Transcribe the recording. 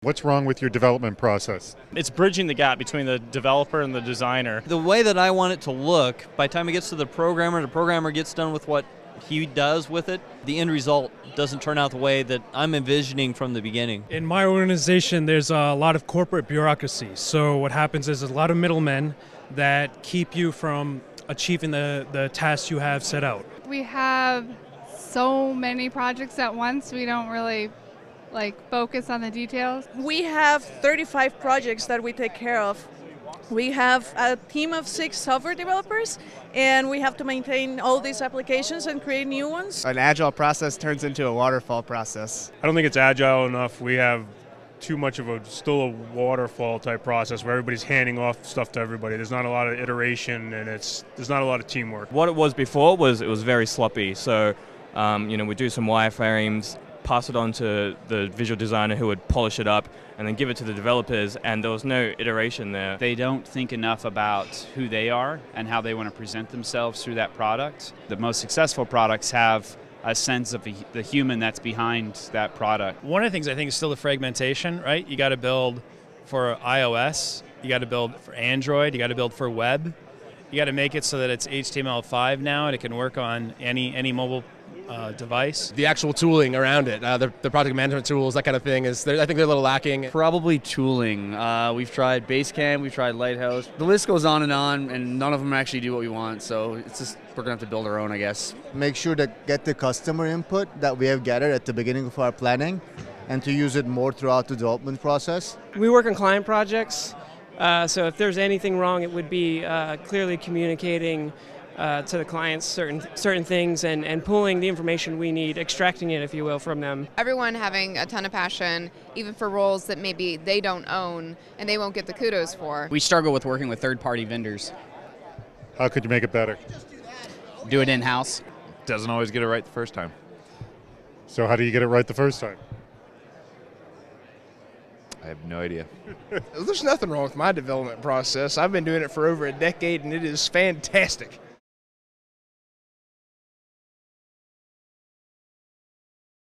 What's wrong with your development process? It's bridging the gap between the developer and the designer. The way that I want it to look, by the time it gets to the programmer gets done with what he does with it, the end result doesn't turn out the way that I'm envisioning from the beginning. In my organization, there's a lot of corporate bureaucracy. So what happens is there's a lot of middlemen that keep you from achieving the tasks you have set out. We have so many projects at once, we don't really focus on the details. We have 35 projects that we take care of. We have a team of 6 software developers, and we have to maintain all these applications and create new ones. An agile process turns into a waterfall process. I don't think it's agile enough. We have too much of still a waterfall type process where everybody's handing off stuff to everybody. There's not a lot of iteration, and there's not a lot of teamwork. What it was before was it was very sloppy. So, we do some wireframes, pass it on to the visual designer who would polish it up, and then give it to the developers, and there was no iteration there. They don't think enough about who they are and how they want to present themselves through that product. The most successful products have a sense of the human that's behind that product. One of the things I think is still the fragmentation, right? You got to build for iOS, you got to build for Android, you got to build for web. You got to make it so that it's HTML5 now and it can work on any mobile device. The actual tooling around it, the project management tools, that kind of thing, I think they're a little lacking. Probably tooling. We've tried Basecamp, we've tried Lighthouse. The list goes on, and none of them actually do what we want, so it's just we're going to have to build our own, I guess. Make sure to get the customer input that we have gathered at the beginning of our planning and to use it more throughout the development process. We work on client projects, so if there's anything wrong, it would be clearly communicating to the clients certain things and pulling the information we need, extracting it, if you will, from them. Everyone having a ton of passion, even for roles that maybe they don't own and they won't get the kudos for. We struggle with working with third-party vendors. How could you make it better? Do it in-house. Doesn't always get it right the first time. So how do you get it right the first time? I have no idea. There's nothing wrong with my development process. I've been doing it for over a decade, and it is fantastic.